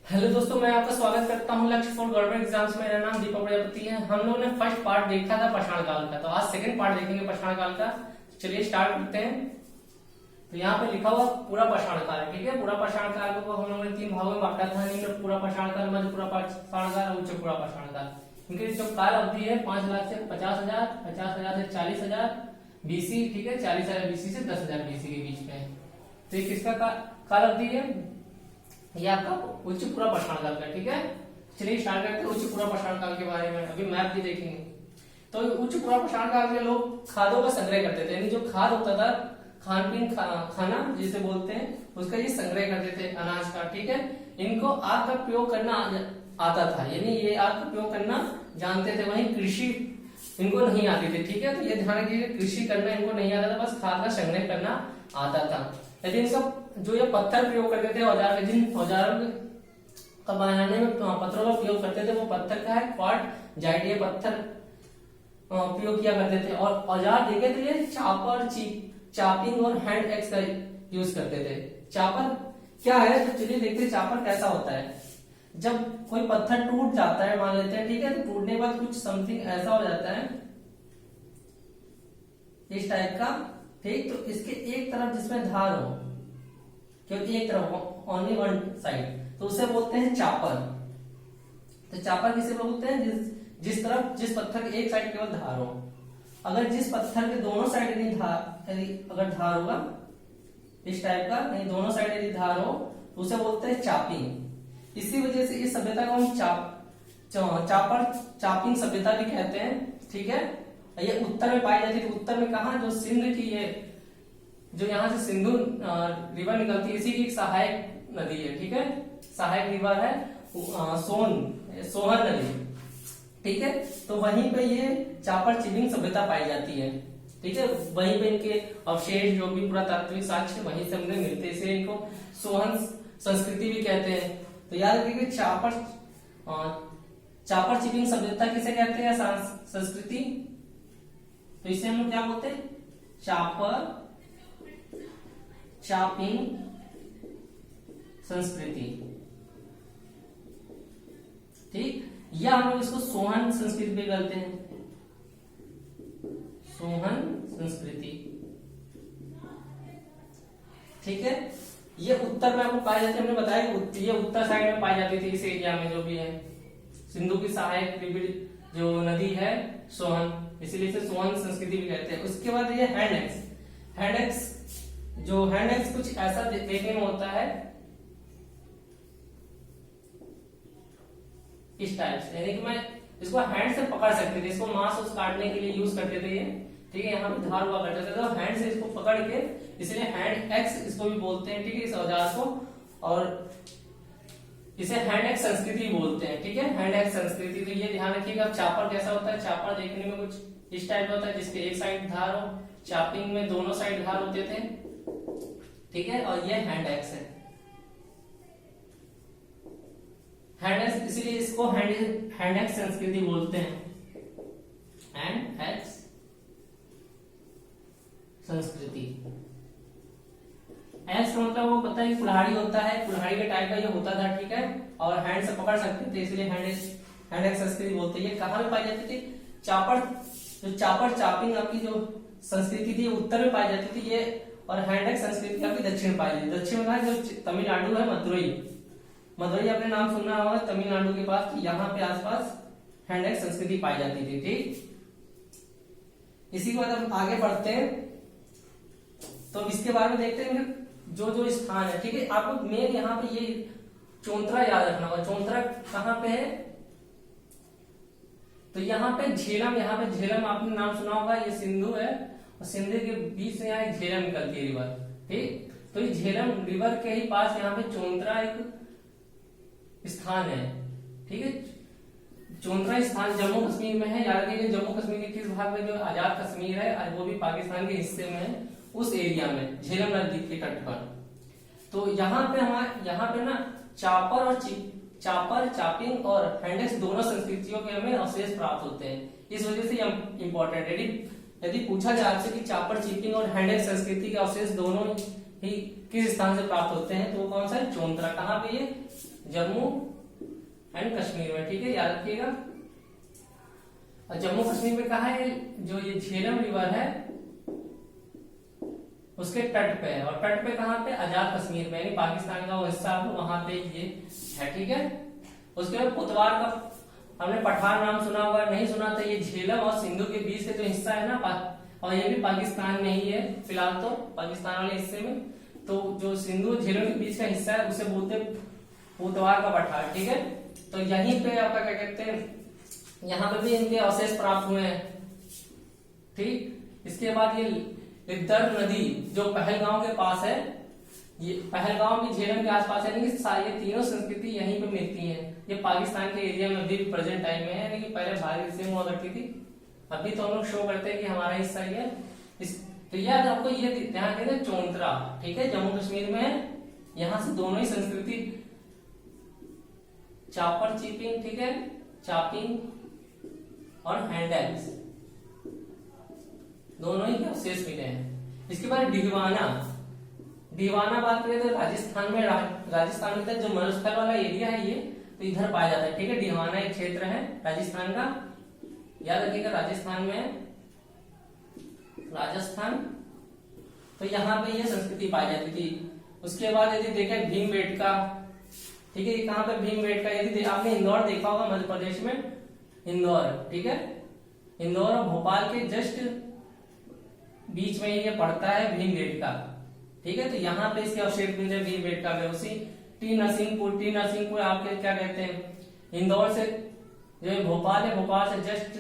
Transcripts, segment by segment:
Hello दोस्तों, मैं आपका स्वागत करता हूं लक्ष्य फॉर गवर्नमेंट एग्जाम्स में। मेरा नाम दीपक प्रजापति है। हम लोगों ने फर्स्ट पार्ट देखा था पाषाण काल का, तो आज सेकंड पार्ट देखेंगे पाषाण काल का। चलिए स्टार्ट करते हैं। तो यहाँ पे लिखा हुआ पूरा पाषाण काल, ठीक है। पूरा पाषाण काल को हम लोगों ने 3 भागों में बांटा था। निम्न पूरा पाषाण काल, मध्य पूरा पाषाण काल और उच्च पूरा पाषाण काल। इनकी जो काल अवधि है 5 लाख से 50,000, 50,000 से 40,000 बीसी, ठीक है। 40,000 बीसी से 10,000 बीसी के बीच में। तो ये किसका काल अवधि है? ये आपका उच्च पूरा पाषाण काल का, ठीक है। चलिए स्टार्ट करते हैं उच्च पूरा पाषाण काल के बारे में। अभी मैप भी देखेंगे। तो उच्च पूरा पाषाण काल में लोग खादों का संग्रह करते थे, यानी जो खाद होता था, खान पीन खाना जिसे बोलते हैं, उसका ये संग्रह करते थे अनाज का, ठीक है। इनको आग का प्रयोग करना आता था, यानी ये आग का प्रयोग करना जानते थे। वहीं कृषि इनको नहीं आती थी, ठीक है। तो ये ध्यान रखिए, कृषि करना इनको नहीं आता था, बस खाद का संग्रह करना आता था। यदि इनका जो ये पत्थर प्रयोग करते थे, औजार, जिन औजारों का बनाने में पत्थरों का प्रयोग करते थे, वो पत्थर का है क्वार्ट जाइट, ये पत्थर प्रयोग किया करते थे। और औजार देखे तो ये चापर, चापिंग और हैंड एक्स का यूज करते थे। चापर क्या है, तो चलिए देखते हैं चापर कैसा होता है। जब कोई पत्थर टूट जाता है, मान लेते हैं, ठीक है, तो टूटने के बाद कुछ समथिंग ऐसा हो जाता है इस टाइप का, ठीक। तो इसके एक तरफ जिसमें धार हो, क्योंकि एक तरफ ओनली वन साइड, तो उसे बोलते हैं चापर। तो चापर किसे बोलते हैं? जिस तरफ, जिस पत्थर के एक साइड केवल धार हो। अगर जिस पत्थर के दोनों साइड यदि धार, अगर धार होगा इस टाइप का, नहीं दोनों साइड यदि धार हो, तो उसे बोलते हैं चापिंग। इसी वजह से इस सभ्यता को हम चापर, चापिंग सभ्यता भी कहते हैं, ठीक है। ये उत्तर में पाई जाती थी। उत्तर में कहा? जो सिंध की, ये जो यहाँ से सिंधु रिवर निकलती है, इसी की एक सहायक नदी है, ठीक है। सहायक रिवर है सोहन नदी, ठीक है। तो वहीं पे ये चापर चिपिंग सभ्यता पाई जाती है, ठीक है। वहीं पे इनके अवशेष, जो भी पुरातात्विक साक्ष्य वहीं से हमने मिलते हैं, इसलिए इनको सोहन संस्कृति भी कहते हैं। तो याद रखिए, चापर चिपिंग सभ्यता किसे कहते हैं? संस्कृति। तो इसे हम लोग क्या बोलते हैं? चापर चापिंग संस्कृति, ठीक। या हम लोग इसको सोहन संस्कृति भी कहते हैं, सोहन संस्कृति, ठीक है। ये उत्तर में आपको पाई जाती है, हमने बताया कि ये उत्तर साइड में पाई जाती थी, इस एरिया में जो भी है। सिंधु की सहायक जो नदी है सोहन, इसीलिए इसे सोहन संस्कृति भी कहते हैं। उसके बाद ये हैंड एक्स कुछ ऐसा देखने में होता है इस टाइप से, यानी कि मैं इसको हैंड से पकड़ सकते थे, इसको मांस उस काटने के लिए यूज करते थे ये, ठीक है। यहाँ पे धार हुआ करते थे, तो हैंड से इसको पकड़ के, इसलिए हैंड एक्स इसको भी बोलते हैं, ठीक है, इस औजार को। और इसे हैंड एक्स संस्कृति बोलते हैं, ठीक है, हैंड एक्स संस्कृति। तो ये ध्यान रखिएगा। चापर कैसा होता है? चापर देखने में कुछ इस टाइप का होता है, जिसके एक साइड धार हो। चापिंग में दोनों साइड धार होते थे, ठीक है। और ये हैंड एक्स है, हैंड एक्स, इसीलिए इसको हैंड एक्स संस्कृति बोलते हैं, हैंड एक्स संस्कृति। एक्स का मतलब वो पता है, कुल्हाड़ी होता है, कुल्हाड़ी के टाइप का ये होता था, ठीक है। और हैंड से पकड़ सकते थे, इसलिए हैंड एक्स संस्कृति बोलते हैं। ये कहाँ पे पाई जाती थी? चापर चापिंग आपकी जो संस्कृति थी उत्तर में पाई जाती थी, ये। और हैंड एक्स संस्कृति आपकी दक्षिण में पाई जाती है। दक्षिण में जो तमिलनाडु है, मदुरई आपने नाम सुना होगा, तमिलनाडु के पास, यहाँ पे आसपास हैंड एक्स संस्कृति पाई जाती थी, ठीक। इसी के बाद हम आगे बढ़ते हैं, तो इसके बारे में देखते हैं जो स्थान है, ठीक है। आपको मेन यहाँ पे ये चौंतरा याद रखना होगा। चौंतरा कहाँ पे है? तो यहाँ पे झेलम आपने नाम सुना होगा, ये सिंधु है, और सिंधु के बीच में यहाँ एक झेलम निकलती है रिवर, ठीक। तो ये झेलम रिवर के ही पास यहाँ पे चौंतरा एक स्थान है, ठीक है। चौंतरा स्थान जम्मू कश्मीर में है। याद रखिए, जम्मू कश्मीर के किस भाग में? जो आजाद कश्मीर है, वो भी पाकिस्तान के हिस्से में है, उस एरिया में, झेलम नदी के तट पर। तो यहाँ पे ना चापर चापिंग और हैंड एक्स दोनों संस्कृतियों के हमें अवशेष प्राप्त होते हैं। इस वजह से इंपॉर्टेंट है। यदि पूछा जाए आपसे कि चापर चिपिंग और हैंड एक्स संस्कृति के अवशेष दोनों ही किस स्थान से प्राप्त होते हैं, तो वो कौन सा है? चौंतरा। कहाँ पे? ये जम्मू एंड कश्मीर में, ठीक है, याद रखिएगा। और जम्मू कश्मीर में कहा है, जो ये झेलम रिवर है उसके तट पे है, और तट पे कहाँ पे, आजाद कश्मीर में, यानी पाकिस्तान का वो हिस्सा, वहां पे ये है, ठीक है। उसके बाद पुतवार का हमने पठार नाम सुना होगा, नहीं सुना तो ये झेलम और सिंधु के बीच से जो हिस्सा है ना, और ये भी पाकिस्तान में ही है फिलहाल, तो पाकिस्तान वाले हिस्से में, तो जो सिंधु झेलम के बीच का हिस्सा है उसे बोलते हैं पुतवार का पठार, ठीक है। तो यहीं पे आपका क्या कहते हैं, यहाँ पे भी इनके अवशेष प्राप्त हुए हैं, ठीक। इसके बाद ये लिद्दर नदी जो पहलगांव के पास है, ये पहलगांव भी झेलम के आसपास है, यानी कि ये तीनों संस्कृति यहीं पे मिलती हैं। ये पाकिस्तान के एरिया में अभी प्रेजेंट टाइम में है, यानी कि पहले भारत से हुआ करती थी, अभी तो हम लोग शो करते हैं कि हमारा हिस्सा ही है। तो याद आपको ये ध्यान देना, चौंतरा, ठीक है, जम्मू कश्मीर में है, यहां से दोनों ही संस्कृति, चापर चीपिंग, ठीक है, चापिंग और हैंडल्स, दोनों ही अवशेष मिले हैं। इसके बाद डिहवाना, डिहवाना बात करें तो राजस्थान में, राजस्थान में जो मरुस्थल वाला एरिया है ये, तो इधर पाया जाता है, ठीक है। डिहवाना एक क्षेत्र है राजस्थान का, याद रखिएगा, राजस्थान में, राजस्थान, तो यहाँ पे ये संस्कृति पाई जाती थी। उसके बाद यदि देखें भीमबेटका, ठीक है, कहाँ पे भीमबेटका, यदि आपने इंदौर देखा होगा मध्य प्रदेश में, इंदौर, ठीक है, इंदौर और भोपाल के जस्ट बीच में ये पड़ता है भीमबेटका, ठीक है। तो यहाँ पे इसके अवशेष मिलते हैं भीमबेटका में। उसी टी नरसिंहपुर आपके क्या कहते हैं, इंदौर से जो भोपाल है, भोपाल से जस्ट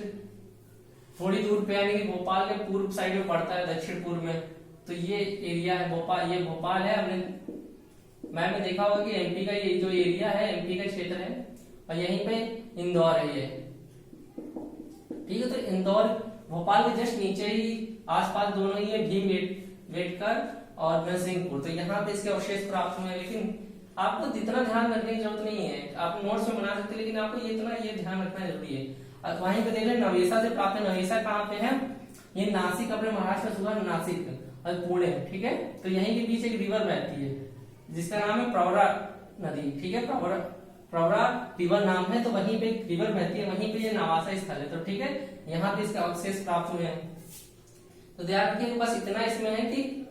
थोड़ी दूर पे, यानी कि भोपाल के पूर्व साइड में पड़ता है, दक्षिण पूर्व में, तो ये एरिया है भोपाल, ये भोपाल है। हमने मैप में देखा होगा कि एमपी का ये जो एरिया है, एमपी का क्षेत्र है, और यहीं पे इंदौर है ये, ठीक है। तो इंदौर भोपाल के जस्ट नीचे ही आसपास दोनों ही है, भीमबेटका और नरसिंहपुर, तो यहाँ पे इसके अवशेष प्राप्त हुए हैं। लेकिन आपको इतना ध्यान रखने की जरूरत नहीं है, आप नोट्स में बना सकते हैं, लेकिन आपको ये ध्यान रखना जरूरी है। और वहीं पे देख रहे नवेसा से प्राप्त है, नवेसा कहाँ पे है, ये नासिक, अपने महाराष्ट्र में सुना, नासिक और पुणे, ठीक है। तो यहीं के बीच एक रिवर बहती है जिसका नाम है प्रवरा नदी, ठीक है, प्रवरा रिवर नाम है, तो वहीं पे एक रिवर बहती है, वहीं पे ये नवासा स्थल है, तो ठीक है, यहाँ पे इसके अवशेष प्राप्त हुए हैं। तो ध्यान रखिए, बस इतना इसमें है कि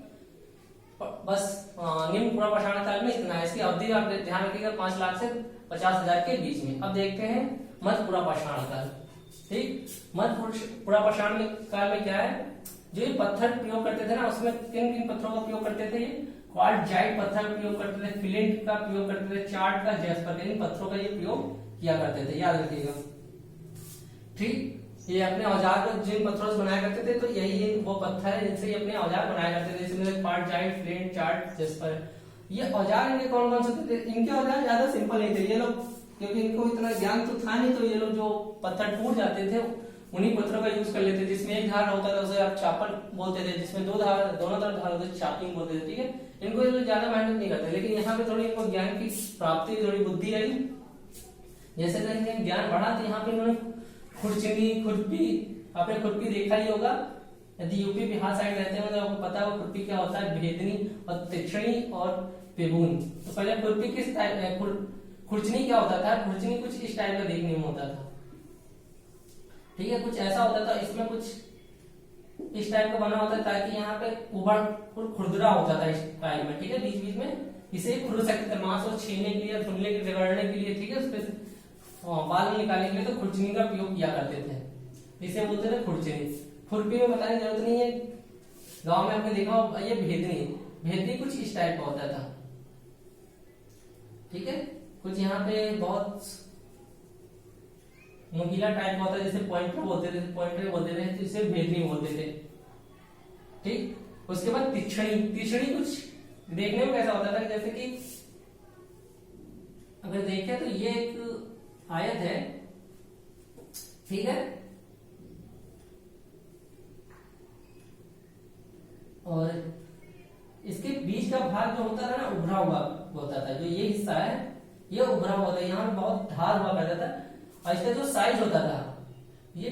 बस निम्न पूरा पाषाण काल में इतना है, इसकी अवधि आप ध्यान रखिएगा 5 लाख से 50,000 के बीच में। अब देखते हैं मध्य पूरा पाषाण काल, ठीक। मध्य पूरा पाषाण काल में क्या है, जो ये पत्थर प्रयोग करते थे ना, उसमें किन किन पत्थरों का प्रयोग करते थे, क्वार्टजाइट पत्थर प्रयोग करते थे, फ्लिंट का प्रयोग करते थे, चार्ट का, जैस्पर, इन पत्थरों का ये प्रयोग किया करते थे, याद रखिएगा, ठीक। ये अपने औजार को जिन पत्थरों से बनाया करते थे, तो यही वो पत्थर है जिनसे ये अपने औजार बनाया करते थे, इसमें क्वार्टजाइट, फ्लिंट, चार्ट, जैस्पर। ये औजार इनके कौन कौन से थे, इनके औजार ज्यादा सिंपल नहीं थे, ये लोग क्योंकि इनको इतना ज्ञान तो था नहीं, तो ये लोग जो पत्थर टूट जाते थे उन्हीं पत्थरों का यूज कर लेते थे। जिसमें एक धार होता था उसे आप चापर बोलते थे, जिसमें दोनों तरफ धार होते थे चापिंग बोलते थे, ठीक है। इनको ये लोग ज्यादा मेहनत नहीं करते, लेकिन यहाँ पे थोड़ी इनको ज्ञान की प्राप्ति, थोड़ी बुद्धि आई, जैसे जैसे ज्ञान बढ़ा, तो यहाँ पे इन्होंने खुरचनी, खुरपी, आपने खुरपी देखा ही होगा, यदि यूपी बिहार साइड रहते हैं तो आपको पता है खुरपी क्या होता है, भेदनी और तीक्ष्णी और पेबून। तो पहले खुरपी किस टाइप, खुरचनी क्या होता था, खुरचनी कुछ इस टाइप का देखने में होता था, ठीक है, कुछ ऐसा होता था, इसमें कुछ इस टाइप का बना होता है, ताकि यहाँ पे उबड़ खुरदुरा होता था इस टाइप में, ठीक है, बीच बीच में इसे खुर सकते थे, मांस को छीनने के लिए, धुलने के, रगड़ने के लिए, ठीक है, उसपे बाल निकालने के लिए, तो खुरचनी का प्रयोग किया करते थे, इसे बोलते थे खुरचनी। खुरपी में बताने की जरूरत नहीं है, गांव में आपने देखा हो, ये भेदनी, भेदनी कुछ इस टाइप का होता था, ठीक है, कुछ यहाँ पे बहुत मुगीला टाइप का होता है, जैसे पॉइंटर बोलते थे, तो इसे भेदनी बोलते थे, ठीक। उसके बाद तीक्ष्णी, तीक्ष्णी कुछ देखने में कैसा होता था, जैसे कि अगर देखें तो ये एक आयत है, ठीक है, और इसके बीच का भाग जो होता था ना, उभरा हुआ होता था, जो ये हिस्सा है ये उभरा हुआ था, यहाँ बहुत धार हुआ करता था, और इसका जो साइज होता था ये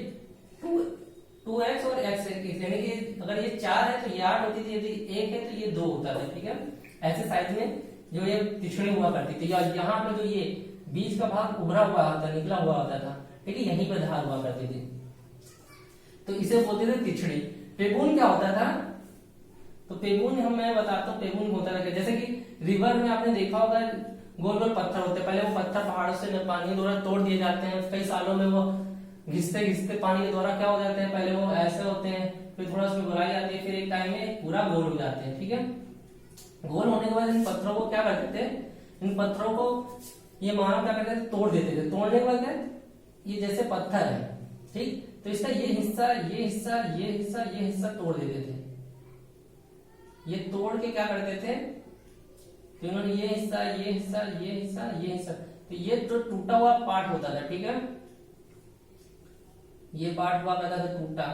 2x और x, यानी कि अगर ये 4 है तो ये 8 होती थी, यदि 1 है तो ये 2 होता था, ठीक है, ऐसे साइज में जो ये तिछड़ी हुआ करती थी, या यहाँ पे जो ये बीज का भाग उभरा हुआ होता, निकला हुआ होता था, ठीक है, यहीं पर धार हुआ करती थी, तो इसे बोलते थे तिछड़ी। पेगुन क्या होता था? तो पेगुन मैं बताता हूँ पेगुन होता था, जैसे कि रिवर में आपने देखा होगा गोल गोल पत्थर होते हैं, पहले वो पत्थर पहाड़ों से पानी के द्वारा तोड़ दिए जाते हैं, कई सालों में वो घिसते घिसते पानी के द्वारा क्या हो जाते हैं, पहले वो ऐसे होते हैं, फिर थोड़ा उसमें गोलाई आती है, फिर एक टाइम में पूरा गोल हो जाते हैं, ठीक है। गोल होने के बाद इन पत्थरों को क्या करते थे, इन पत्थरों को ये मानव क्या करते थे, तोड़ देते थे। तोड़ने के बाद ये जैसे पत्थर है, ठीक, तो इसका ये हिस्सा ये हिस्सा ये हिस्सा ये हिस्सा तोड़ देते थे। ये तोड़ के क्या करते थे, तो इन्होंने ये हिस्सा ये हिस्सा ये हिस्सा ये हिस्सा, तो ये जो टूटा हुआ पार्ट होता था, ठीक है, ये पार्ट हुआ करता था टूटा,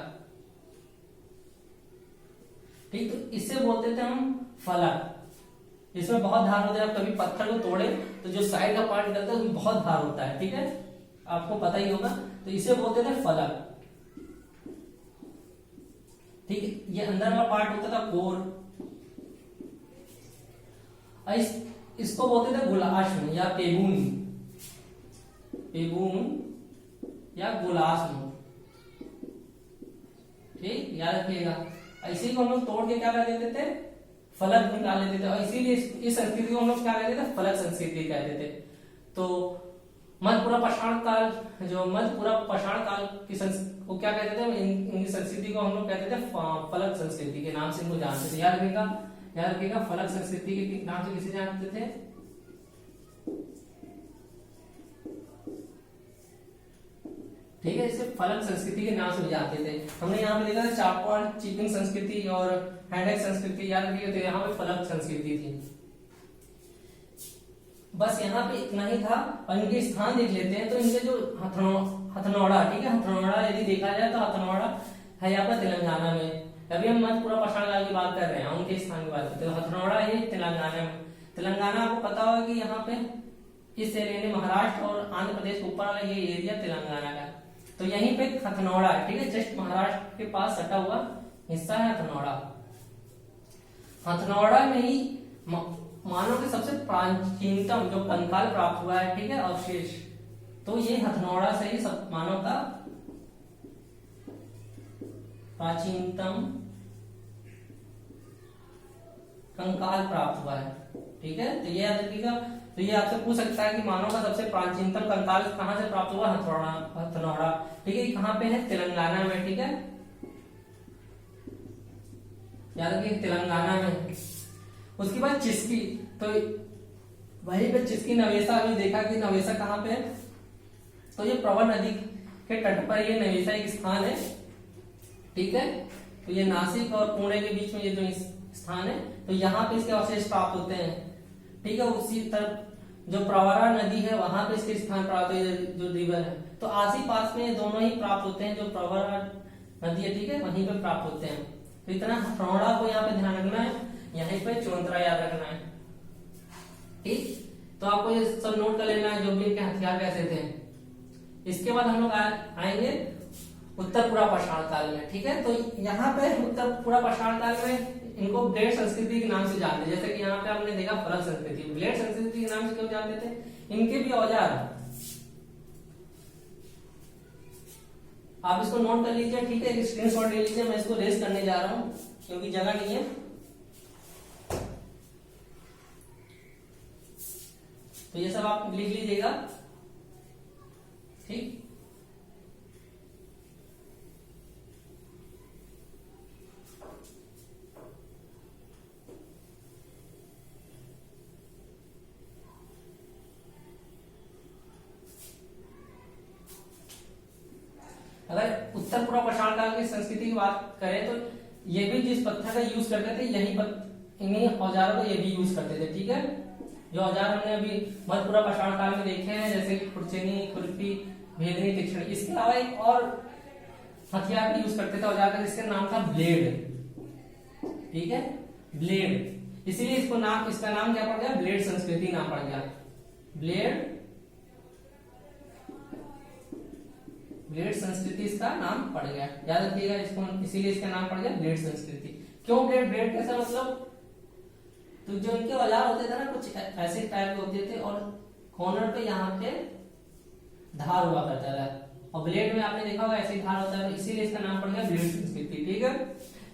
ठीक, तो इससे बोलते थे हम फलक। इसमें बहुत धार होता है, आप कभी पत्थर को तोड़े तो जो साइड का पार्ट निकलता है उसमें बहुत धार होता है, ठीक है, आपको पता ही होगा, तो इसे बोलते थे फलक, ठीक है। ये अंदर का पार्ट होता था कोर, इसको बोलते थे गुलाश्म या पेगुन, पेगुन या गुलाश्म, ठीक, याद रखिएगा। इसी को हम लोग तोड़ के क्या कर देते थे, फलक निकाल लेते थे, और इसीलिए इस संस्कृति को हम लोग क्या कहते थे, फलक संस्कृति कहते थे। तो मध्यपुरा पाषाण काल, जो मध्यपुरा पाषाण काल की को क्या कहते थे, इनकी संस्कृति को हम लोग कहते थे फलक संस्कृति के नाम से इनको जानते थे। याद रखिएगा फलक संस्कृति के नाम से किसे जानते थे, ठीक है, इसे फलक संस्कृति के नाम से जानते थे। हमने यहाँ पे देखा था चापवाड़ चिपिंग संस्कृति और हैंडक संस्कृति, याद रखिएगा, तो यहाँ पे फलक संस्कृति थी। बस यहाँ पे इतना ही था, और इनके स्थान देख लेते हैं। तो इनके जो हथनौड़ा, ठीक है, हथनौड़ा यदि देखा जाए तो हथनौड़ा है यहाँ पर तेलंगाना में। अभी हम मध्यपुरा पाषाण काल की बात कर रहे हैं, उनके स्थान की बात करते हैं। तो हथनौड़ा ये तेलंगाना में, तेलंगाना आपको पता होगा कि यहाँ पे इस एरिया में महाराष्ट्र और आंध्र प्रदेश ऊपर वाला ये एरिया तेलंगाना का, तो यहीं पे हथनौड़ा है, ठीक है, जस्ट महाराष्ट्र के पास सटा हुआ हिस्सा है हथनौड़ा। हथनौड़ा में ही मानव के सबसे प्राचीनतम जो कंकाल प्राप्त हुआ है, ठीक है, अवशेष, तो ये हथनौड़ा से ही सब मानव का प्राचीनतम कंकाल प्राप्त हुआ है, ठीक है। तो ये याद रखिएगा, तो ये आपसे पूछ सकता है कि मानव का सबसे प्राचीनतम कंकाल कहां से प्राप्त हुआ, हथनौड़ा, ठीक है, कहां पे है, तेलंगाना में, ठीक है, याद रखिए तेलंगाना में। उसके बाद चिस्की, तो वहीं पे चिस्की नवेसा, अभी देखा कि नवेसा कहां पे है, तो ये प्रवर नदी के तट पर ये नवेसा एक स्थान है, ठीक है। तो ये नासिक और पुणे के बीच में ये जो स्थान है, तो यहाँ पे इसके अवशेष प्राप्त होते हैं, ठीक है। उसी तरफ जो प्रवरा नदी है वहां पे इसके स्थान प्राप्त है, जो रिवर है, तो आसी पास में दोनों ही प्राप्त होते हैं, जो प्रवरा नदी है, ठीक है, वहीं पे प्राप्त होते हैं। तो इतना हथनौड़ा को यहाँ पे ध्यान रखना है, यहीं पे चौंतरा याद रखना है, ठीक। तो आपको ये सब नोट कर लेना है, जो भी इनके हथियार कैसे थे। इसके बाद हम लोग आएंगे उत्तरपुरा पाषाण काल में, ठीक है। तो यहाँ पे उत्तरपुरा पाषाण काल में इनको ब्लेड संस्कृति के नाम से जानते हैं, जैसे कि यहाँ पे आपने देखा फलक संस्कृति, ब्लेड संस्कृति के नाम से क्यों जानते थे, इनके भी औजार, आप इसको नोट कर लीजिए, ठीक है, स्क्रीनशॉट ले लीजिए, मैं इसको रेस करने जा रहा हूँ क्योंकि जगह नहीं है। तो ये सब आप लिख लीजिएगा, ठीक। अगर उत्तरपुरा पाषाण काल की संस्कृति की बात करें तो ये भी जिस पत्थर का यूज करते थे, यही इन्हीं औजारों का ये भी यूज करते थे, ठीक है। जो औजार हमने अभी मध्यपुरा पाषाण काल में देखे हैं, जैसे कि खुरचनी, खुरपी, भेदनी, तीक्ष्ण, इसके अलावा एक और हथियार भी यूज करते थे औजार का, जिसका नाम था ब्लेड, ठीक है, ब्लेड। इसीलिए इसका नाम क्या पड़ गया, ब्लेड संस्कृति नाम पड़ गया, ब्लेड संस्कृति इसका नाम पड़ गया, याद रखिएगा इसको, इसीलिए इसका नाम पड़ गया ब्लेड संस्कृति। क्यों ब्लेड, ब्लेड कैसा मतलब तो जो इनके औजार होते थे ना कुछ ऐसे टाइप के होते थे, और कॉर्नर पे यहाँ पे धार हुआ करता था, और ब्लेड में आपने देखा होगा ऐसे धार होता है, तो इसीलिए इसका नाम पड़ गया ब्लेड संस्कृति। ठीक है,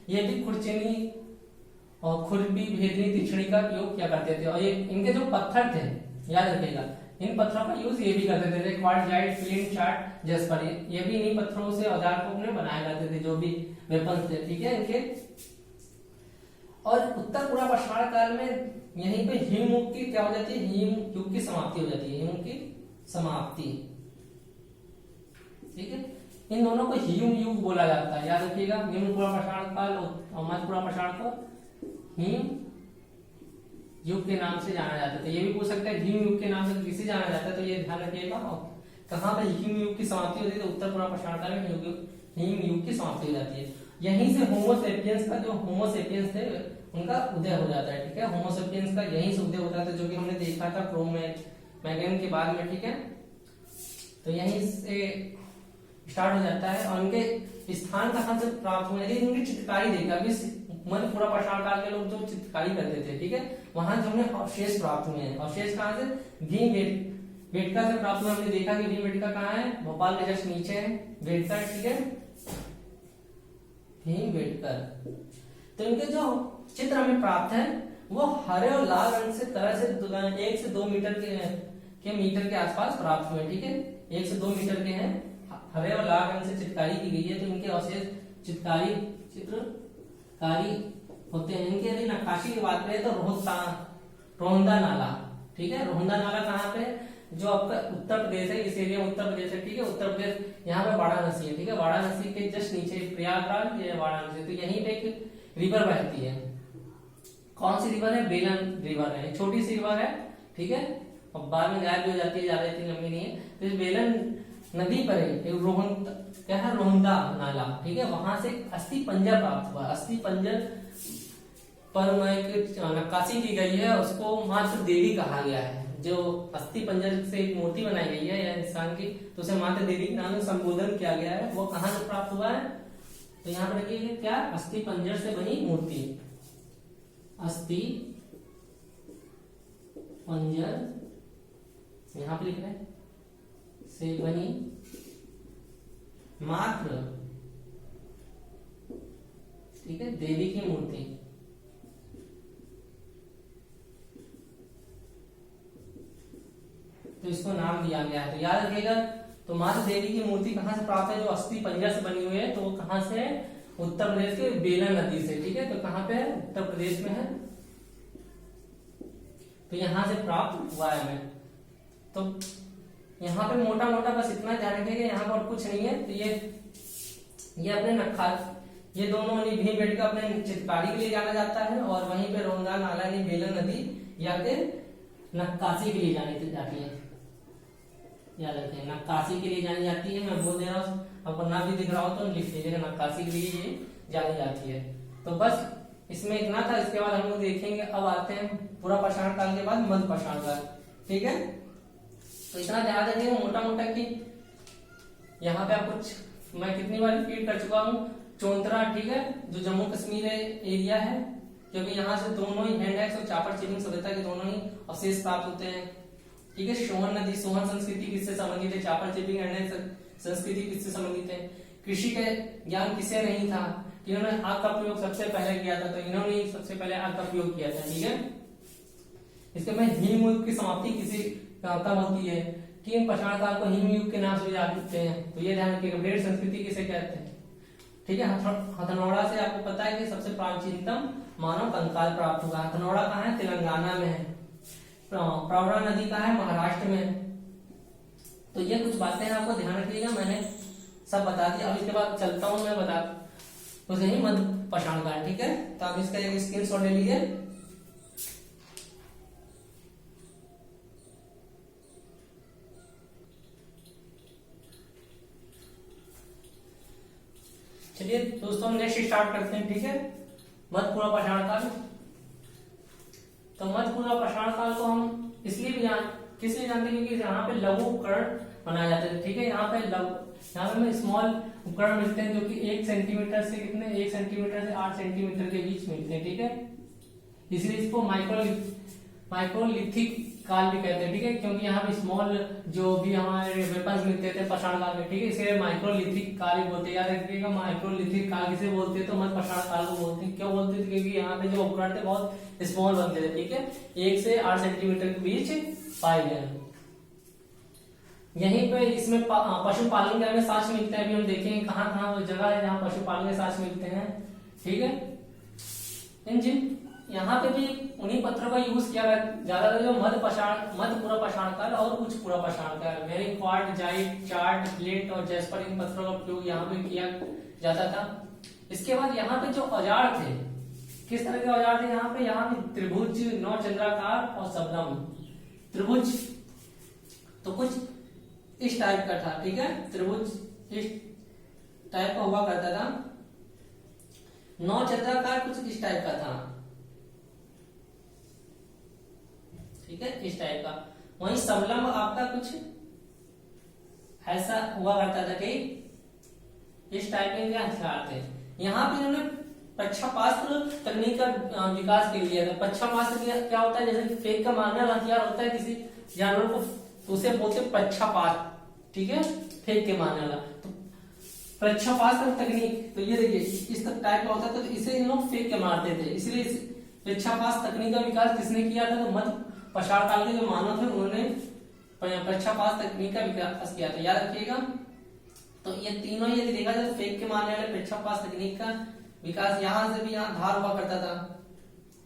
ये भी खुरचनी और खुरपी भेदनी तिछड़ी का उपयोग किया करते थे। और ये इनके जो पत्थर थे, याद रखिएगा, इन पत्थरों का यूज ये भी करते थे, क्वार्टजाइट, फ्लिंट, चार्ट, जस्पर, ये भी इन्हीं पत्थरों से औजार को अपने बनाया करते थे, जो भी वेपन्स थे। ठीक है इनके। और उत्तर पूर्व पाषाण काल में यहीं पे हिम युग की क्या हो जाती है, हिम युग की समाप्ति हो जाती है, हिम की समाप्ति। ठीक है, इन दोनों को हिम युग बोला जाता है, याद रखिएगा। निम्न पूर्व पाषाण काल और मध्य पूर्व पाषाण को हिम युग के नाम से जाना जाता है। ये भी पूछ सकते हैं हिम युग के नाम से किसे जाना जाता है, तो ये ध्यान रखिएगा। कहाँ पे हिम युग की समाप्ति होती है, तो उत्तर पूर्व पाषाण काल में हिम युग की समाप्ति हो जाती है। यहीं से होमोसेपियंस का, जो होमोसेपियंस थे उनका उदय हो जाता है। ठीक है, होमोसेपियंस का यहीं से उदय होता था, जो कि हमने देखा था क्रो-मैगन के बाद में। ठीक है, तो यहीं से स्टार्ट हो जाता है। और उनके स्थान कहाँ से प्राप्त हुए, यदि उनकी चित्रकारी देखा, अभी मध्य पूर्व पाषाण काल के लोग जो चित्रकारी करते थे, ठीक है, वहां जो हमें अवशेष प्राप्त हुए हैं। अवशेष कहाँ से, भीमबेटका से प्राप्त हुए। हमने देखा कि भीमबेटका कहाँ है, भोपाल के जस्ट नीचे है बेटका। ठीक है, भीमबेटका। तो इनके जो चित्र हमें प्राप्त है वो हरे और लाल रंग से तरह से 1 से 2 मीटर के आसपास प्राप्त हुए। ठीक है, 1 से 2 मीटर के हैं, हरे और लाल रंग से चित्रकारी की गई है। तो इनके अवशेष चित्रकारी होते हैं। इनके यदि नक्काशी की बात करें तो रोहंदा नाला, ठीक है, रोहंदा नाला कहाँ पे, जो आपका उत्तर प्रदेश है, इस एरिया में उत्तर प्रदेश है। ठीक है, उत्तर प्रदेश, यहाँ पे वाराणसी है। ठीक है, वाराणसी के जस्ट नीचे प्रयागराज, ये वाराणसी। तो यहीं पे एक रिवर बहती है, कौन सी रिवर है, बेलन रिवर है, छोटी सी रिवर है। ठीक है, और बाद में गायब भी हो जाती है, ज्यादा इतनी लंबी नहीं है। तो इस बेलन नदी पर क्या है, रोहंदा नाला। ठीक है, वहां से अस्थि पंजर प्राप्त हुआ। अस्थि पंजर पर नक्काशी की गई है, उसको मातृ देवी कहा गया है। जो अस्थि पंजर से एक मूर्ति बनाई गई है या इंसान की, तो उसे मातृ देवी के नाम से संबोधन किया गया है। वो कहाँ से प्राप्त हुआ है, तो यहाँ पर देखिए क्या, अस्थि पंजर से बनी मूर्ति, अस्थि पंजर यहाँ पे लिख रहे हैं, से बनी मात्र, ठीक है, देवी की मूर्ति। तो इसको नाम दिया गया है। तो याद रखिएगा, तो मात्र देवी की मूर्ति कहां से प्राप्त है, जो अस्थि पंजर से बनी हुई है, तो वो कहां से है, उत्तर प्रदेश के बेलन नदी से। ठीक है, तो कहां पे है, उत्तर प्रदेश में है। तो यहां से प्राप्त हुआ है हमें। तो यहाँ पे मोटा मोटा बस इतना ध्यान रखिएगा, यहाँ पर कुछ नहीं है। तो ये अपने ये दोनों भीमबेटका अपने चित्रकारी के लिए जाना जाता है, और वहीं पे रोहंदा नाला बेलन नदी या फिर नक्काशी के लिए जाती है। याद रखें, नक्काशी के लिए जानी जाती है। मैं बोल दे रहा हूँ, आपको ना भी दिख रहा हो तो लिख लीजिएगा, नक्काशी के लिए ये जानी जाती है। तो बस इसमें इतना था। इसके बाद हम लोग देखेंगे, अब आते हैं पूरा पाषाण काल के बाद मध्य पाषाण काल। ठीक है, तो इतना ध्यान रखिएगा मोटा मोटा कि यहाँ पे आपको मैं कितनी बार रिपीट कर चुका हूँ, चौंतरा, ठीक है, जो जम्मू कश्मीर एरिया है, क्योंकि यहाँ से दोनों ही हैंड एक्स और चापर चिपिंग सभ्यता के दोनों ही अवशेष प्राप्त होते हैं। ठीक है, सोहन नदी, सोहन संस्कृति किससे संबंधित है, चापर चिपिंग हैंड एक्स संस्कृति किससे संबंधित है। कृषि का ज्ञान किसे नहीं था, इन्होंने आग का प्रयोग सबसे पहले किया था, तो इन्होंने सबसे पहले आग का प्रयोग किया था। ठीक है, इसके में हिम युग की समाप्ति किसी कब होती है, कि पाषाण काल को हिम युग के नाम से जानते हैं। तो ये ध्यान रखिएगा, ब्लेड संस्कृति किसे कहते हैं। ठीक है, हथनौड़ा से आपको पता है कि सबसे प्राचीनतम मानव कंकाल प्राप्त हुआ। हथनौड़ा कहाँ है, तेलंगाना में है। प्रवरा नदी कहाँ है, महाराष्ट्र में। तो ये कुछ बातें आपको ध्यान रखिएगा, मैंने सब बता दिया। अब इसके बाद चलता हूं मैं बता उसे ही मध्य पाषाण काल। ठीक है, तो आप इसका एक स्क्रीनशॉट ले लीजिए। चलिए दोस्तों, नेक्स्ट स्टार्ट करते हैं। ठीक है, मध्य पूर्व पाषाण काल। तो मध्य पूर्व पाषाण काल को हम इसलिए भी किस लिए जानते हैं, क्योंकि यहाँ पे लघु उपकरण बनाए जाते थे। ठीक है, यहाँ पे स्मॉल उपकरण मिलते हैं, जो कि 1 सेंटीमीटर से 8 सेंटीमीटर के बीच मिलते हैं। ठीक है, इसलिए इसको माइक्रोलिथिक काल भी कहते हैं, ठीक है, क्योंकि यहाँ पे स्मॉल जो भी हमारे वेपन्स मिलते थे पाषाण काल में, ठीक है, इसलिए माइक्रोलिथिक काल ही बोलते हैं। याद रखिएगा माइक्रोलिथिक काल किसे बोलते हैं, तो मध्य पाषाण काल को बोलते हैं। क्यों बोलते थे, क्योंकि यहाँ पे जो उपकरण थे बहुत स्मॉल बनते थे, ठीक है, 1 से 8 सेंटीमीटर के बीच पाए गए। यहीं पे इसमें पशुपालन के हमें साक्ष्य मिलते हैं। अभी हम देखेंगे कहाँ कहाँ वो जगह है जहाँ पशुपालन के साक्ष्य मिलते हैं, ठीक है। जिन यहाँ पे भी उन्हीं पत्थरों का यूज किया जाता था जो मध्य पूरा पाषाण काल और उच्च पूरा पाषाण काल, वेरी क्वार्ट, जाइट, चार्ट, प्लेट और जैस्पर, इन पत्थरों का उपयोग यहाँ पे किया जाता था। इसके बाद यहाँ पे जो औजार थे, किस तरह के औजार थे यहाँ पे त्रिभुज, नौचंद्राकार और सबनम। त्रिभुज तो कुछ इस टाइप का था, ठीक है, त्रिभुज इस टाइप का हुआ करता था। नौचंद्राकार कुछ इस टाइप का था, ठीक है, इस टाइप का। वहीं सबलम आपका कुछ ऐसा हुआ करता था कि इस टाइप के हथियार थे। यहाँ पे इन्होंने प्रच्छापास्त्र तकनीक का विकास कर लिया था। प्रच्छापास्त्र क्या होता है, जैसे फेंक का मारने वाला हथियार होता है किसी जानवर को, तो उसे बोलते प्रच्छापात, ठीक है, फेंक के मारने वाला। तो प्रच्छापास्त्र तकनीक, तो ये देखिए इस टाइप का होता है, तो इसे इन लोग फेंक के मारते थे। इसलिए प्रच्छापास्त्र तकनीक का विकास किसने किया था, तो मध्य पाषाण काल के जो मानव थे उन्होंने प्रच्छापास्त्र तकनीक का विकास किया था। याद रखिएगा। तो ये तीनों यदि देखा जाए, फेंक के मारने वाले प्रच्छापास्त्र तकनीक का विकास, यहां से भी यहाँ धार हुआ करता था,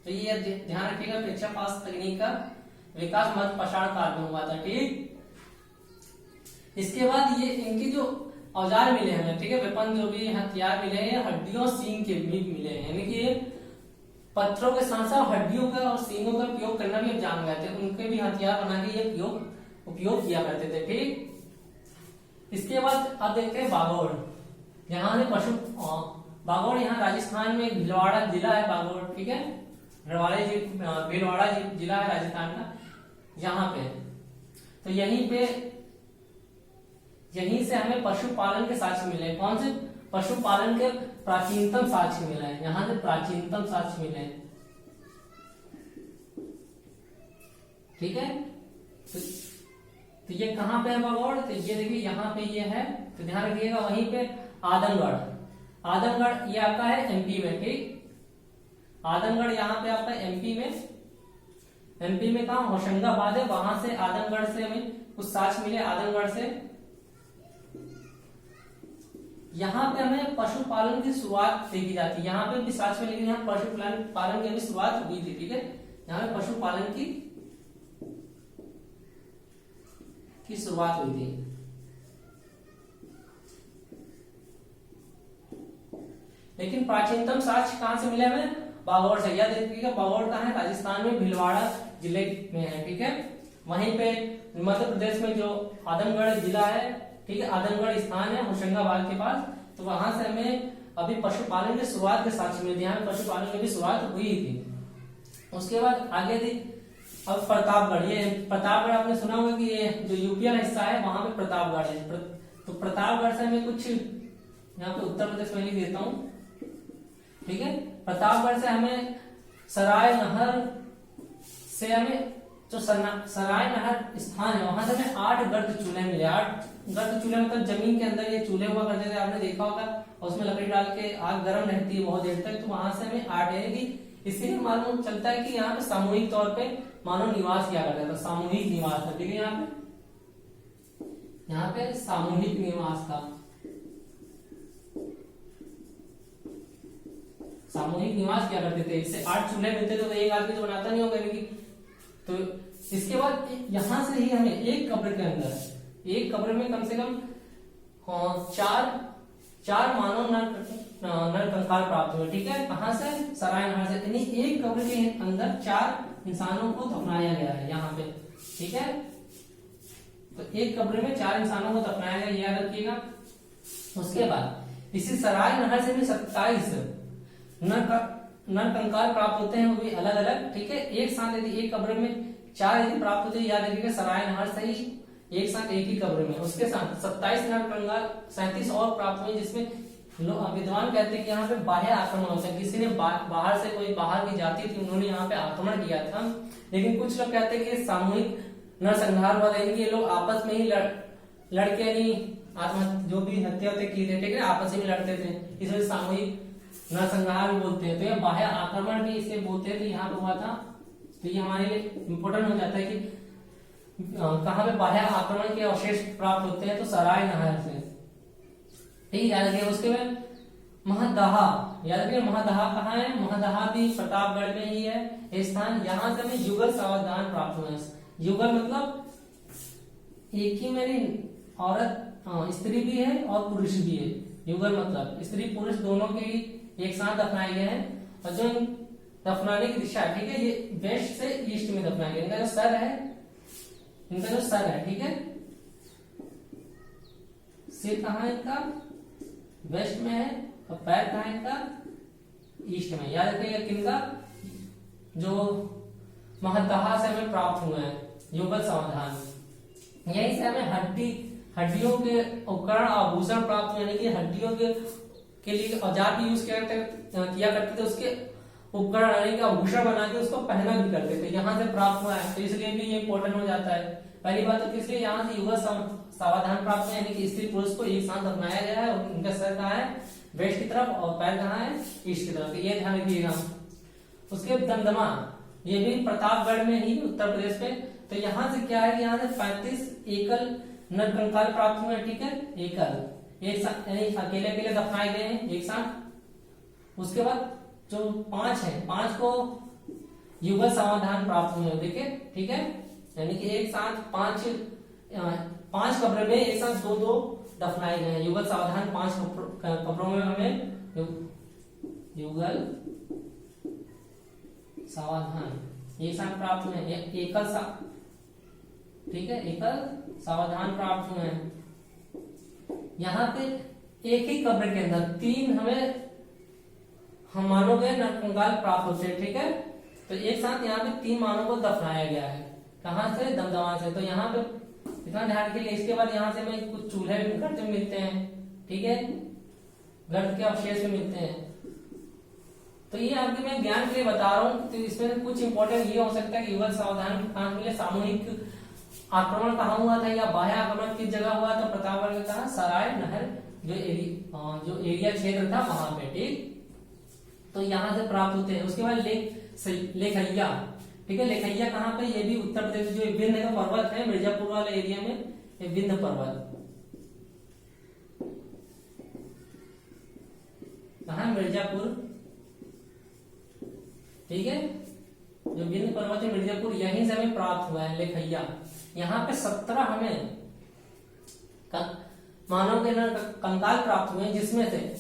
तो ये ध्यान रखिएगा, प्रच्छापास्त्र तकनीक का विकास मध्य पाषाण काल में हुआ था, ठीक। इसके बाद ये इनके जो औजार मिले हैं, ठीक है, वेपन जो भी हथियार मिले हैं, हड्डियों सींग के भी मिले हैं, यानी कि पत्थरों के साथ साथ हड्डियों का और सींगों का उपयोग करना भी अब जान गए थे। उनके भी हथियार बना के ये उपयोग किया करते थे, ठीक। इसके बाद अब देखते हैं बागोड़। यहाँ से बागोड़ यहाँ राजस्थान में भीलवाड़ा जिला है बागोड़, ठीक है, भीलवाड़ा जिला है राजस्थान का। यहाँ पे तो यहीं से हमें पशुपालन के साक्ष्य मिले। कौन से पशुपालन के प्राचीनतम साक्ष्य मिला है, यहां से प्राचीनतम साक्ष्य मिले, ठीक है। तो ये कहां पे है बागोड़, तो ये देखिए यहाँ पे ये है, तो ध्यान रखिएगा। वहीं पे आदमगढ़ ये आपका है एमपी में, ठीक। आदमगढ़ यहाँ पे आपका एमपी में कहा, होशंगाबाद है, वहां से आदमगढ़ से हमें कुछ साक्ष्य मिले। आदमगढ़ से यहाँ पे हमें पशुपालन की शुरुआत देखी जाती है। यहाँ पे भी साक्ष्य मिले, यहाँ पशुपालन की अभी शुरुआत हुई थी, ठीक है। यहाँ पे पशुपालन की शुरुआत हुई थी। लेकिन प्राचीनतम साक्ष्य कहां से मिले हमें, बागोड़ से। याद रखिएगा बागोड़ कहां है, राजस्थान में भीलवाड़ा जिले में है, ठीक है। वहीं पे मध्य प्रदेश में जो आदमगढ़ जिला है, ठीक है, आदमगढ़ स्थान है होशंगाबाद के पास, तो वहां से हमें अभी पशुपालन की शुरुआत के साक्ष्य मिलते हैं। पशुपालन की भी शुरुआत हुई थी। उसके बाद आगे थी अब प्रतापगढ़। ये प्रतापगढ़ आपने सुना होगा कि ये जो यूपी का हिस्सा है वहां पे प्रतापगढ़ है। तो प्रतापगढ़ से हमें कुछ यहाँ पे उत्तर प्रदेश में लिख देता हूँ, ठीक है। प्रतापगढ़ से हमें सराय नहर से हमें जो सराय नहर स्थान है वहां से हमें 8 गर्द चूल्हे मिले। 8 गर्द चूल्हे मतलब जमीन के अंदर ये चूल्हे हुआ करते थे, आपने देखा होगा, और उसमें लकड़ी डाल के आग गर्म रहती है बहुत देर तक, तो वहां से हमें 8 यानी इससे मालूम चलता है कि यहाँ पे सामूहिक तौर पे मानव निवास किया करता था। सामूहिक निवास था, ठीक है। यहाँ पे सामूहिक निवास था, सामूहिक निवास किया करते थे। इससे 8 चूल्हे मिलते थे, तो एक आदमी तो बनाता नहीं होगा, तो इसके बाद यहां से ही हमें एक कब्र में कम से कम 4 मानव नर कंकाल प्राप्त हुए, ठीक है। कहां से, सराय नहर से। यानी एक कब्र के अंदर 4 इंसानों को दफनाया गया है यहाँ पे, ठीक है। तो एक कब्र में 4 इंसानों को दफनाया गया, याद रखिएगा। उसके बाद इसी सराय नहर से भी 27 नर कंकाल प्राप्त होते हैं, वो भी अलग अलग, ठीक है। एक साथ यदि एक कब्र में 4 यदि प्राप्त होते हैं, याद रखिएगा सराय नहर से ही एक साथ एक ही कब्र में। उसके साथ 27 नर कंकाल 37 और प्राप्त हुए, जिसमें लोग विद्वान कहते हैं कि यहाँ पे बाह्य आक्रमण होता है, किसी ने बाहर से कोई बाहर की जाति थी उन्होंने यहाँ पे आक्रमण किया था। लेकिन कुछ लोग कहते हैं कि सामूहिक नरसंहार हुआ था, ये लोग आपस में ही लड़के नहीं आत्महत्या जो भी हत्या होते की थे, ठीक है, आपस में लड़ते थे, इसलिए सामूहिक नरसंहार बोलते हैं। तो ये बाह्य आक्रमण भी इसे बोलते हैं, तो यहाँ पे हुआ था। तो ये हमारे लिए इम्पोर्टेंट हो जाता है कि कहाँ पे बाह्य आक्रमण के अवशेष प्राप्त होते हैं, तो सराय नहर से, ठीक है, याद रखिए। उसके बाद महदहा, याद रखिए महदहा कहाँ है, महदहा भी प्रतापगढ़ में ही है ये स्थान। यहाँ से हमें युगल सावधान प्राप्त हुए। युगल मतलब एक ही मेरी औरत स्त्री भी है और पुरुष भी है। युगल मतलब स्त्री पुरुष दोनों के एक साथ दफनाए गए हैं। और जो दफनाने की दिशा है, ठीक है, ये वेस्ट से ईस्ट में दफनाए गए। इनका जो सर है, ठीक है, सिर कहाँ है इनका, वेस्ट में है, और पैर कहाँ है इनका, ईस्ट में। याद रखिएगा किनका, जो महदहा से हमें प्राप्त हुए हैं युगल समाधान। यहीं से हमें हड्डियों के उपकरण आभूषण प्राप्त हुए, यानी कि हड्डियों के लिए औजार भी यूज किया करते थे, उसके उपकरण यानी कि आभूषण बना के उसको पहना भी करते थे, यहाँ से प्राप्त हुआ है। तो इसलिए भी ये इंपॉर्टेंट हो जाता है। पहली बात तो किसलिए यहाँ से युगल समाधान प्राप्त हुआ, यानी कि स्त्री पुरुष को एक साथ अपनाया गया है। और उनका सर कहाँ है, वेस्ट की तरफ, और पैर कहाँ है, ईस्ट की तरफ। ये ध्यान रखिएगा। उसके दमदमा, ये भी प्रतापगढ़ में ही, उत्तर प्रदेश में। तो यहाँ से क्या है कि यहाँ से 35 एकल नरकंकाल प्राप्त हुए, ठीक है, एकल, एक साथ यानी अकेले अकेले दफनाए गए हैं एक साथ। उसके बाद जो 5 है, 5 को युगल समाधान प्राप्त हुए, देखिए, ठीक है, यानी कि एक साथ 5 कब्र में एक साथ 2-2 दफनाए गए हैं। युगल सावधान 5 कब्रों में हमें युगल सावधान एक साथ प्राप्त हुए हैं, ठीक है, एकल सावधान प्राप्त हुए हैं। यहाँ पे एक ही कब्र के अंदर 3 हमें हम मानव गए नरकंकाल प्राप्त होते हैं, ठीक है। तो एक साथ यहाँ पे 3 मानव को दफनाया गया है, कहाँ से, दमदमा से। तो यहाँ पे इतना ध्यान रखिए। इसके बाद यहाँ से हमें कुछ चूल्हे गर्त में मिलते हैं, ठीक है, गर्त के अवशेष में मिलते हैं। तो ये आपके मैं ज्ञान के लिए बता रहा हूँ। तो इसमें कुछ इंपॉर्टेंट ये हो सकता है कि युगल सावधान कहाँ मिले, सामूहिक आक्रमण कहाँ हुआ था या बाह्य आक्रमण किस जगह हुआ था, प्रतापगढ़ में कहा, सराय नहर जो एरिया क्षेत्र था वहां पे, ठीक। तो यहाँ से प्राप्त होते हैं। उसके बाद लेखैया, ठीक है, लेखैया कहाँ पे, ये भी उत्तर प्रदेश, जो विंध्य का पर्वत है मिर्जापुर वाले एरिया में, ये विंध्य पर्वत कहाँ, मिर्जापुर, ठीक है, जो विंध्य पर्वत है मिर्जापुर, यहीं से हमें प्राप्त हुआ है लेखैया। यहाँ पे 17 हमें मानव के कंकाल प्राप्त हुए, जिसमें से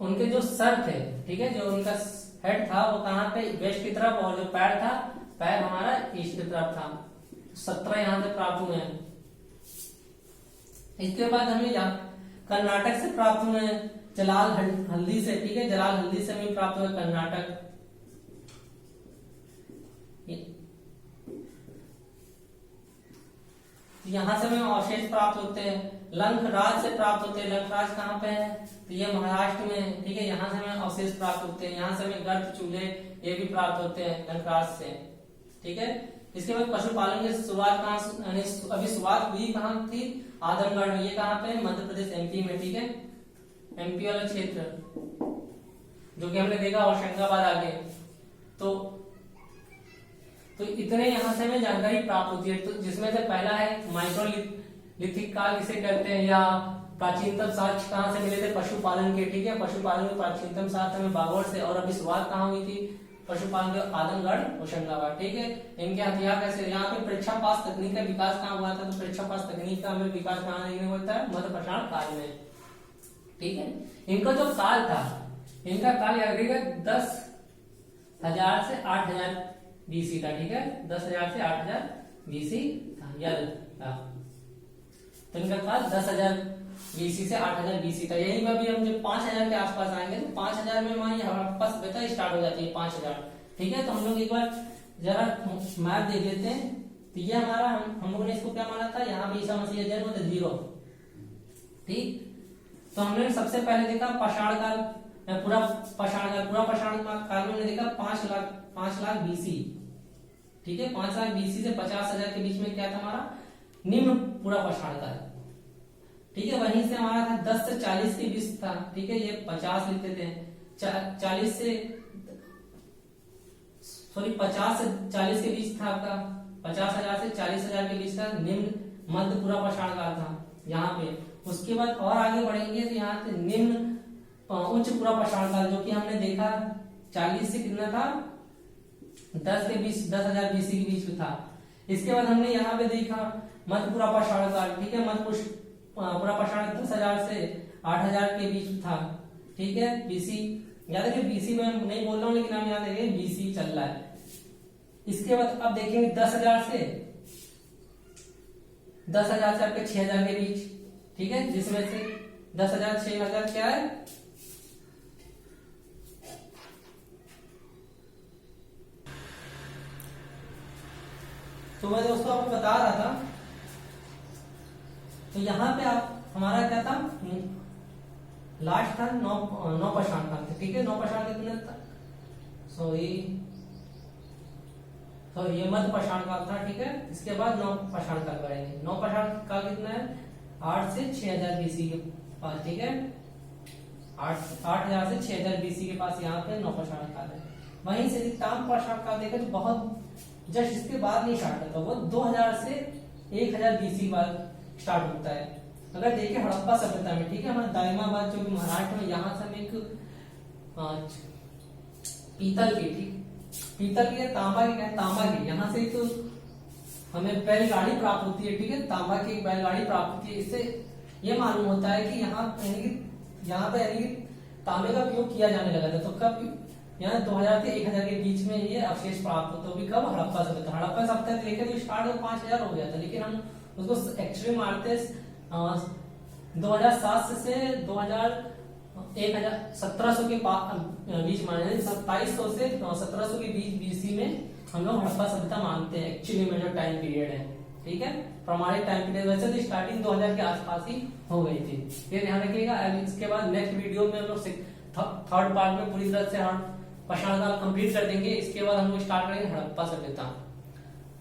उनके जो सर थे, ठीक है, जो उनका हेड था वो कहाँ पे, वेस्ट की तरफ, और जो पैर था, पैर हमारा ईस्ट की तरफ था। 17 यहाँ से प्राप्त हुए हैं। इसके बाद हमें कर्नाटक से प्राप्त हुए हैं, जलाल हल्दी से, ठीक है, जलाल हल्दी से हमें प्राप्त हुए कर्नाटक। यहाँ से हमें अवशेष प्राप्त होते हैं। लंकराज से प्राप्त होते हैं, लंकराज कहाँ पे है, तो ये महाराष्ट्र में, ठीक है, यहाँ से हमें अवशेष प्राप्त होते हैं। यहाँ से हमें गर्त चूल्हे ये भी प्राप्त होते हैं लंकराज से, ठीक है। इसके बाद पशुपालन की शुरुआत कहाँ, अभी शुरुआत हुई कहाँ थी, आजमगढ़ में। ये कहाँ पे, मध्य प्रदेश, एमपी में, ठीक है, एमपी वाला क्षेत्र जो कि हमने देखा होशंगाबाद आगे। तो इतने यहाँ से हमें जानकारी प्राप्त होती है। तो जिसमें से पहला है माइक्रोलिथिक काल किसे कहते हैं, या प्राचीनतम साक्ष्य कहाँ से मिले थे, पशुपालन के, ठीक है, पशुपालन में प्राचीनतम साक्ष्य हमें बागोड़ से। और अभी शुरुआत कहाँ हुई थी पशुपालन के, आजमगढ़, होशंगाबाद, ठीक है। इनके हथियार कैसे, यहाँ पे परीक्षा पास तकनीक का विकास कहाँ हुआ था, तो परीक्षा पास तकनीक का हमें विकास कहाँ देखने को मिलता है, मध्य पाषाण काल में, ठीक है। इनका जो काल था, इनका काल याद रखिएगा 10,000 से 8,000 BC था, ठीक है, 10,000 से 8,000 BC था, याद था। तो इनका काल 10,000 BC से 8,000 BC था। यही में भी हम जब 5,000 के आसपास आएंगे तो 5,000 में हमारी हड़प्पा सभ्यता स्टार्ट हो जाती है, 5,000, ठीक है। तो हम लोग एक बार जरा मैप देख लेते हैं। तो ये हमारा हम लोगों ने इसको क्या माना था, यहाँ पे ईसा मसीह जन्म तो 0, ठीक। तो हमने सबसे पहले देखा पाषाण काल, पूरा पाषाण काल में हमने देखा 5 लाख बीसी, ठीक है। 5 लाख बीसी से 50,000 के बीच में क्या था हमारा निम्न पूरा पाषाण काल, ठीक है। वहीं से हमारा था 10 से 40 के बीच था, ठीक है, ये 50 लिखते थे। 50 से 40 के बीच था आपका, 50,000 से 40,000 के बीच था निम्न मध्य पूरा पाषाण काल था यहाँ पे। उसके बाद और आगे बढ़ेंगे तो यहाँ से निम्न उच्च पूरा पाषाण काल, जो कि हमने देखा 40 से कितना था 10,000 बीसी के बीच में था। इसके बाद हमने यहाँ पे देखा मध्य पूरा पाषाण काल, ठीक है। मध्य पूरा पाषाण 10,000 से 8,000 के बीच में था, ठीक है, बीसी। याद रखिए बीसी में नहीं बोल रहा हूँ, लेकिन हम याद रखिए बीसी चल रहा है। इसके बाद अब देखेंगे 10,000 से आपके 6,000 के बीच, ठीक है, जिसमें से 10,000 6,000 क्या है तो मैं दोस्तों आपको बता रहा था। तो यहाँ पे आप हमारा क्या था लास्ट था 9 पाषाण काल था, ठीक है। 9 पाषाण काल कितना था, ये मध्य पाषाण काल था, ठीक है। इसके बाद 9 पाषाण काल बढ़ेंगे। 9 पाषाण काल कितना है 8 से 6,000 बीसी के पास, ठीक है। 8,000 से 6,000 बीसी के पास यहाँ पे 9 पाषाण काल है। वहीं से ताम्र पाषाण काल देखें तो बहुत जस्ट इसके बाद नहीं स्टार्ट होता, वो 2000 से 1000 बीसी के बाद स्टार्ट होता है। अगर देखिए हड़प्पा सभ्यता में, ठीक है, हमारा दाइमाबाद जो कि महाराष्ट्र में, यहाँ से हम एक पीतल की तांबा की यहाँ से तो हमें बैलगाड़ी प्राप्त होती है, ठीक है। तांबा की एक बैलगाड़ी प्राप्त होती है। इससे ये मालूम होता है कि यहाँ पे यानी कि तांबे का उपयोग किया जाने लगा था। तो कब यहाँ 2000 से 1000 के बीच में ये अवशेष प्राप्त होता है। कब हड़प्पा सभ्यता, हड़प्पा सभ्यता लेकर स्टार्ट हो 5000 हो गया था, लेकिन हम उसको एक्चुअली मारते 2007 से 1700 के बीच माने 2700 से 1700 के बीच बीसी में हम लोग हड़प्पा सभ्यता मानते हैं एक्चुअली में जो टाइम पीरियड है, ठीक है। प्रमाणित टाइम पीरियड वैसे तो स्टार्टिंग 2000 के आसपास ही हो गई थी, ये ध्यान रखिएगा। इसके बाद नेक्स्ट वीडियो में हम लोग थर्ड पार्ट में पूरी तरह से पाषाण काल कंप्लीट कर देंगे। इसके बाद हम लोग स्टार्ट करेंगे हड़प्पा सभ्यता।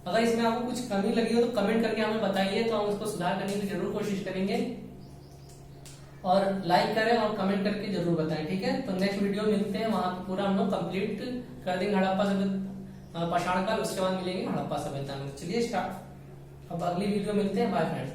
अगर इसमें आपको कुछ कमी लगी हो तो कमेंट करके हमें बताइए, तो हम उसको सुधार करने की जरूर कोशिश करेंगे। और लाइक करें और कमेंट करके जरूर बताएं, ठीक है। तो नेक्स्ट वीडियो मिलते हैं, वहां पूरा हम लोग कंप्लीट कर देंगे हड़प्पा सभ्यता पाषाण काल। उसके बाद मिलेंगे हड़प्पा सभ्यता में। चलिए स्टार्ट, अब अगली वीडियो मिलते हैं। Bye friends.